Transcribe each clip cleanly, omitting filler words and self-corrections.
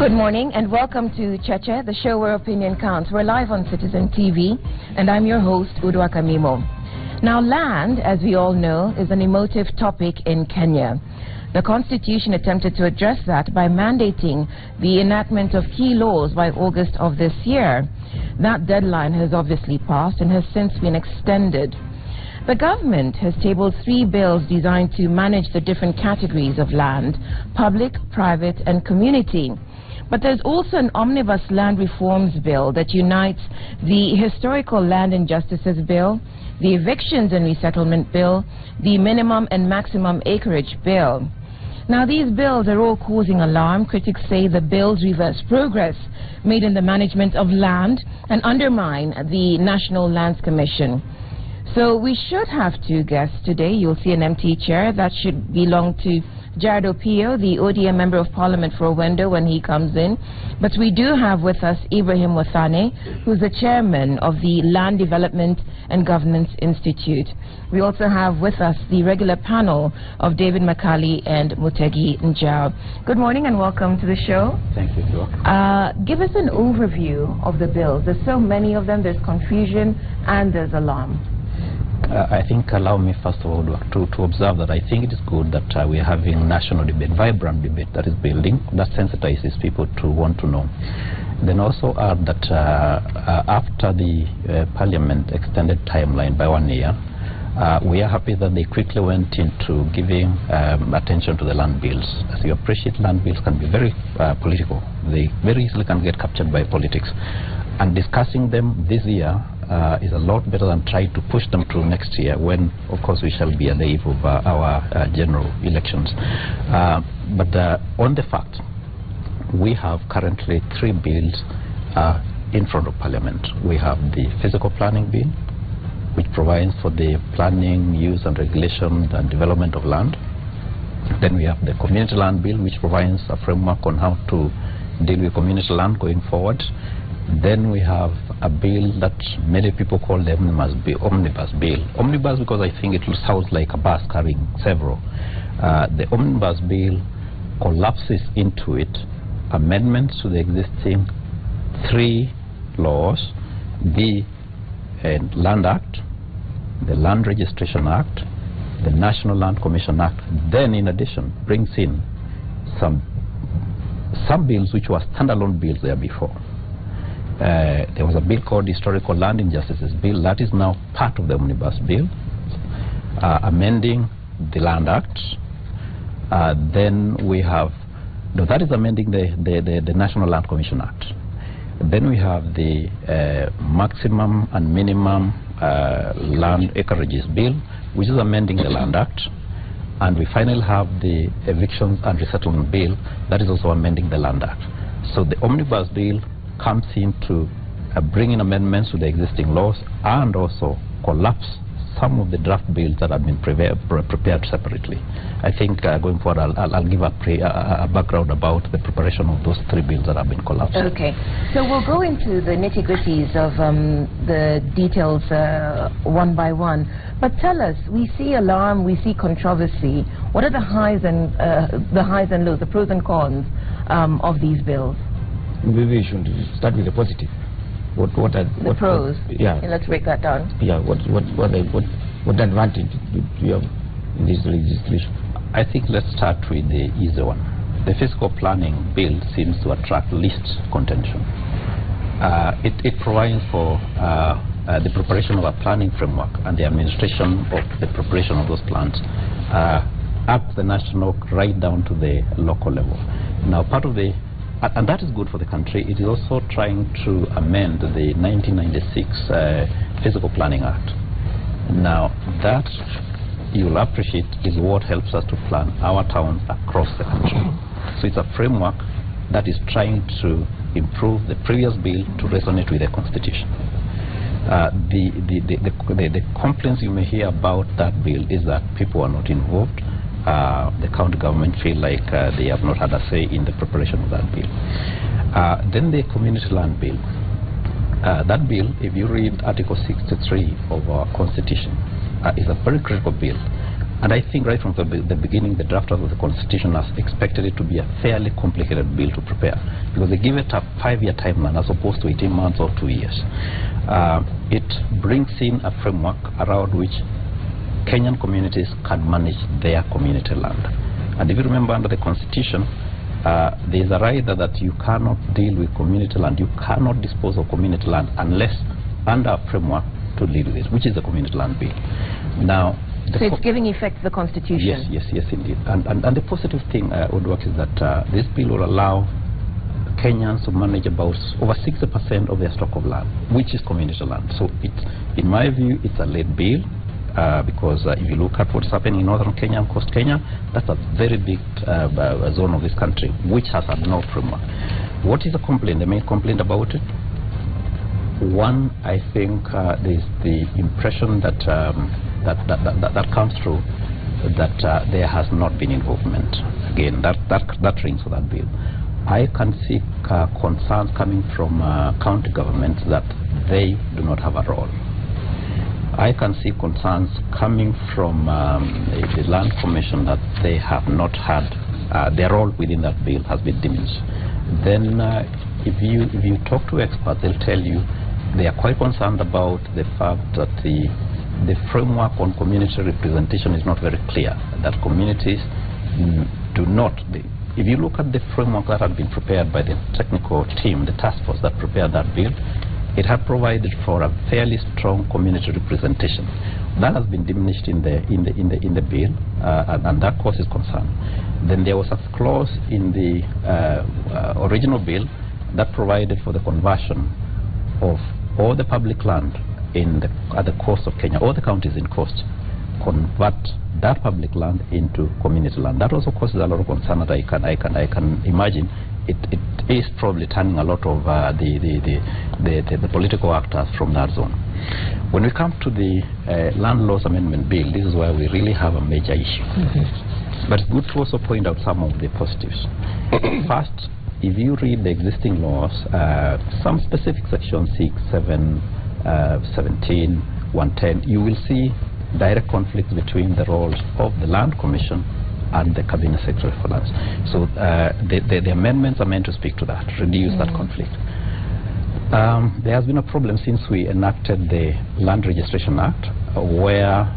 Good morning and welcome to Cheche, the show where opinion counts. We're live on Citizen TV and I'm your host, Udwa Kamimo. Now, land, as we all know, is an emotive topic in Kenya. The Constitution attempted to address that by mandating the enactment of key laws by August of this year. That deadline has obviously passed and has since been extended. The government has tabled 3 bills designed to manage the different categories of land: public, private and community. But there's also an omnibus land reforms bill that unites the historical land injustices bill, the evictions and resettlement bill, the minimum and maximum acreage bill. Now, these bills are all causing alarm. Critics say the bills reverse progress made in the management of land and undermine the National Lands Commission. So we should have 2 guests today. You'll see an empty chair. That should belong to Jared Opio, the ODM Member of Parliament for Owendo, when he comes in. But we do have with us Ibrahim Wathane, who's the chairman of the Land Development and Governance Institute. We also have with us the regular panel of David Makali and Mutegi Njau. Good morning and welcome to the show. Thank you. Give us an overview of the bills. There's so many of them. There's confusion and there's alarm. I think, allow me first of all to observe that I think it is good that we are having national debate, vibrant debate that is building, that sensitizes people to want to know. Then also add that after the Parliament extended timeline by 1 year, we are happy that they quickly went into giving attention to the land bills. As you appreciate, land bills can be very political. They very easily can get captured by politics. And discussing them this year is a lot better than trying to push them to next year, when, of course, we shall be at the eve of our general elections. But on the fact, we have currently 3 bills in front of Parliament. We have the Physical Planning Bill, which provides for the planning, use and regulation and development of land. Then we have the Community Land Bill, which provides a framework on how to deal with community land going forward. Then we have a bill that many people call the omnibus bill. Omnibus because I think it sounds like a bus carrying several. The omnibus bill collapses into it amendments to the existing 3 laws: the Land Act, the Land Registration Act, the National Land Commission Act. Then in addition brings in some bills which were standalone bills there before. There was a bill called Historical Land Injustices Bill that is now part of the Omnibus Bill, amending the Land Act. Then we have, no, that is amending the National Land Commission Act. Then we have the Maximum and Minimum Land Acreages Bill, which is amending the Land Act. And we finally have the Evictions and Resettlement Bill that is also amending the Land Act. So the Omnibus Bill comes in to bring in amendments to the existing laws and also collapse some of the draft bills that have been prepared separately. I think going forward I'll give a background about the preparation of those 3 bills that have been collapsed. Okay, so we'll go into the nitty-gritties of the details one by one. But tell us, we see alarm, we see controversy. What are the highs and lows, the pros and cons of these bills? Maybe we should start with the positive. What the pros? Yeah. Let's break that down. Yeah. What advantage do you have in this legislation? I think let's start with the easy one. The Physical Planning Bill seems to attract least contention. It provides for the preparation of a planning framework and the administration of the preparation of those plans at the national right down to the local level. Now, part of the and that is good for the country. It is also trying to amend the 1996 Physical Planning Act. Now, that you will appreciate is what helps us to plan our towns across the country. So it's a framework that is trying to improve the previous bill to resonate with the Constitution. The complaints you may hear about that bill is that people are not involved. The county government feel like they have not had a say in the preparation of that bill. Then the Community Land Bill. That bill, if you read Article 63 of our Constitution, is a very critical bill And I think right from the beginning, the drafters of the Constitution has expected it to be a fairly complicated bill to prepare, because they give it a 5-year timeline as opposed to 18 months or 2 years. It brings in a framework around which Kenyan communities can manage their community land. And if you remember, under the Constitution, there is a right that you cannot deal with community land, you cannot dispose of community land unless under a framework to deal with it, which is the Community Land Bill. Now, so it's giving effect to the Constitution? Yes, indeed. And the positive thing, Odwak, is that this bill will allow Kenyans to manage about over 60% of their stock of land, which is community land. So it's, in my view, it's a late bill, because if you look at what's happening in northern Kenya and coast Kenya, that's a very big zone of this country, which has had no framework. What is the complaint, the main complaint about it? One, I think there's the impression that that comes through, that there has not been involvement. Again, that rings for that bill. I can see concerns coming from county governments that they do not have a role. I can see concerns coming from the Land Commission that they have not had, their role within that bill has been diminished. Then if you talk to experts, they'll tell you they are quite concerned about the fact that the framework on community representation is not very clear, that communities do not. If you look at the framework that had been prepared by the technical team, the task force that prepared that bill, it had provided for a fairly strong community representation. That has been diminished in the bill, and that causes concern. Then there was a clause in the original bill that provided for the conversion of all the public land at the coast of Kenya, all the counties in coast, convert that public land into community land. That also causes a lot of concern that I can imagine. It is probably turning a lot of the political actors from that zone. When we come to the Land Laws Amendment Bill, this is where we really have a major issue. But it's good to also point out some of the positives. First, if you read the existing laws, some specific sections 6, 7, 17, 110, you will see direct conflict between the roles of the Land Commission and the Cabinet Secretary for Lands. So the amendments are meant to speak to that, reduce that conflict. There has been a problem since we enacted the Land Registration Act, where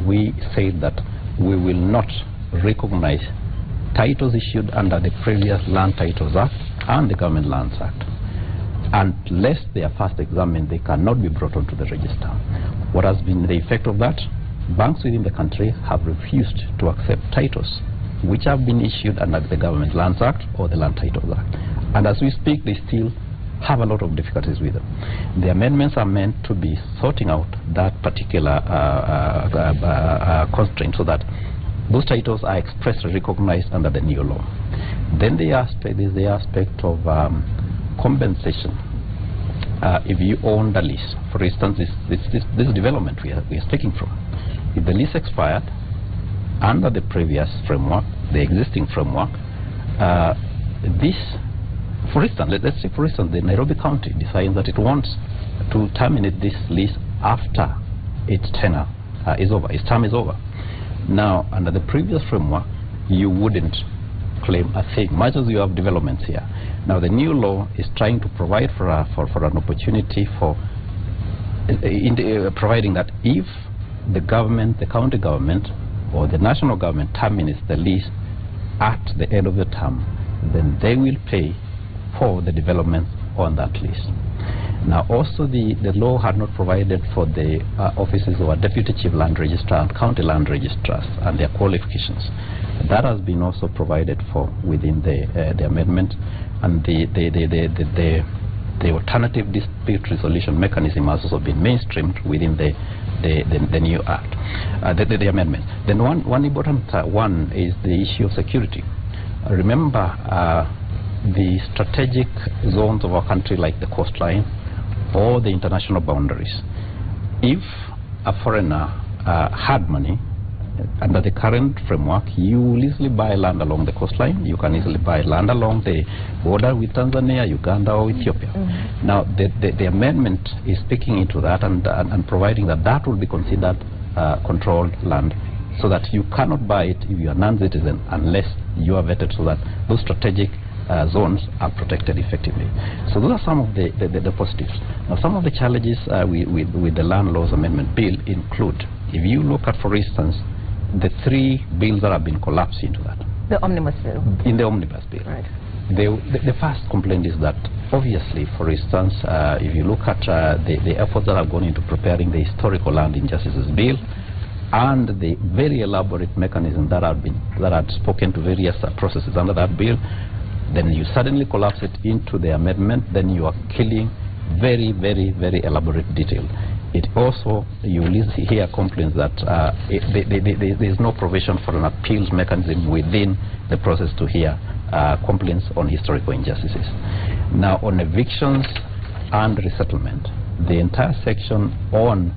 we said that we will not recognize titles issued under the previous Land Titles Act and the Government Lands Act. Unless they are first examined, they cannot be brought onto the register. What has been the effect of that? Banks within the country have refused to accept titles which have been issued under the Government Lands Act or the Land Titles Act. And as we speak, they still have a lot of difficulties with them. The amendments are meant to be sorting out that particular constraint, so that those titles are expressly recognized under the new law. Then the aspect is the aspect of compensation. If you own the lease, for instance, this development we are speaking from, if the lease expired under the previous framework, the existing framework, this, for instance, let's say for instance the Nairobi County decides that it wants to terminate this lease after its tenure is over, its term is over. Now, under the previous framework, you wouldn't claim a thing, much as you have developments here. Now, the new law is trying to provide for an opportunity for providing that if the government, the county government, or the national government terminates the lease at the end of the term, then they will pay for the development on that lease. Now, also the law had not provided for the offices of a deputy chief land registrar and county land registrars and their qualifications. That has been also provided for within the amendment, and the alternative dispute resolution mechanism has also been mainstreamed within the new act, the amendment. Then one important one is the issue of security. Remember, the strategic zones of our country, like the coastline or the international boundaries, if a foreigner had money, under the current framework, you will easily buy land along the coastline. You can easily buy land along the border with Tanzania, Uganda, or Ethiopia. Now, the amendment is speaking into that and providing that that will be considered controlled land so that you cannot buy it if you are non-citizen unless you are vetted, so that those strategic zones are protected effectively. So those are some of the positives. Now, some of the challenges with the Land Laws Amendment Bill include, if you look at, for instance, the 3 bills that have been collapsed into that. The omnibus bill. In the omnibus bill. Right. The first complaint is that, obviously, for instance, if you look at the efforts that have gone into preparing the Historical Land Injustices Bill and the very elaborate mechanism that had spoken to various processes under that bill, then you suddenly collapse it into the amendment, then you are killing very, very, very elaborate detail. It also, you will hear complaints that there is no provision for an appeals mechanism within the process to hear complaints on historical injustices. Now, on evictions and resettlement, the entire section on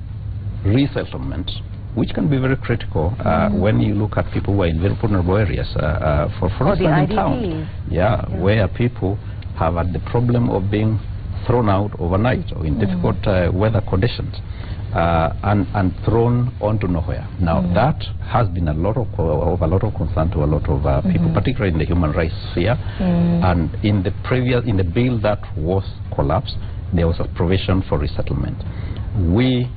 resettlement, which can be very critical when you look at people who are in very vulnerable areas, for instance in town, where people have had the problem of being thrown out overnight or in difficult weather conditions and thrown onto nowhere. Now that has been a lot of concern to a lot of people, particularly in the human rights sphere. And in the bill that was collapsed, there was a provision for resettlement. We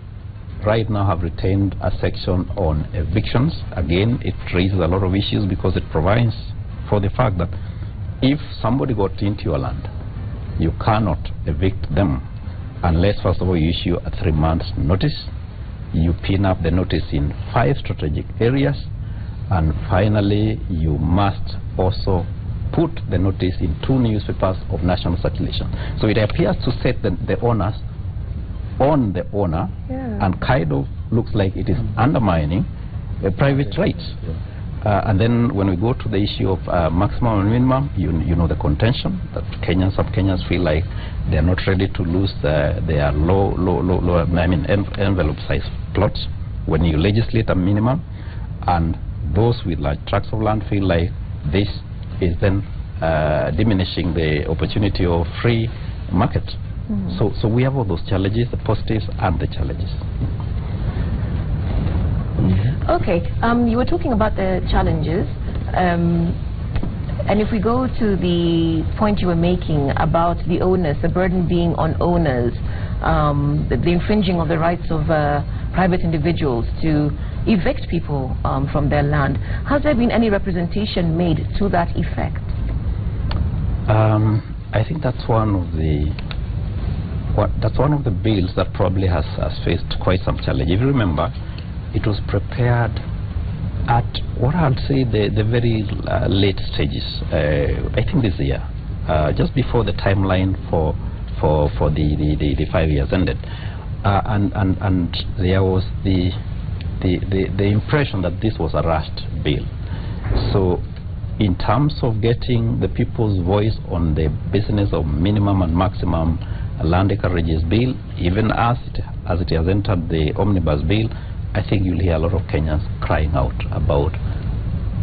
right now have retained a section on evictions. Again, it raises a lot of issues because it provides for the fact that if somebody got into your land, you cannot evict them unless, first of all, you issue a 3 months notice. You pin up the notice in 5 strategic areas, and finally you must also put the notice in 2 newspapers of national circulation. So it appears to set the onus on the owner, and kind of looks like it is undermining private rights. And then when we go to the issue of maximum and minimum, you know the contention that some Kenyans feel like they are not ready to lose their low envelope size plots when you legislate a minimum, and those with large tracts of land feel like this is then diminishing the opportunity of free market. So we have all those challenges, the positives and the challenges. Okay, you were talking about the challenges, and if we go to the point you were making about the owners, the burden being on owners, the infringing of the rights of private individuals to evict people from their land, has there been any representation made to that effect? I think that's one of the bills that probably has faced quite some challenge. If you remember, it was prepared at what I'll say the very late stages. I think this year, just before the timeline for the 5 years ended, and there was the impression that this was a rushed bill. So, in terms of getting the people's voice on the business of minimum and maximum land acreages bill, even as it has entered the omnibus bill, I think you'll hear a lot of Kenyans crying out about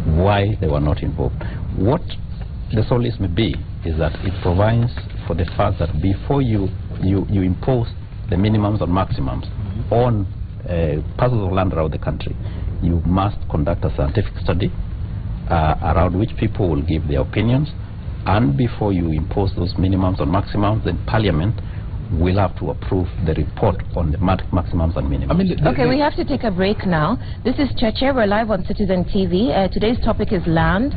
why they were not involved. What the solace may be is that it provides for the fact that before you impose the minimums and maximums on parcels of land around the country, you must conduct a scientific study around which people will give their opinions, and before you impose those minimums and maximums, then Parliament will have to approve the report on the maximums and minimums. Okay, we have to take a break now. This is Cheche. We're live on Citizen TV. Today's topic is land,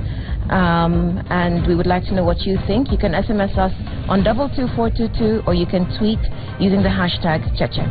and we would like to know what you think. You can SMS us on 22422, or you can tweet using the hashtag Cheche.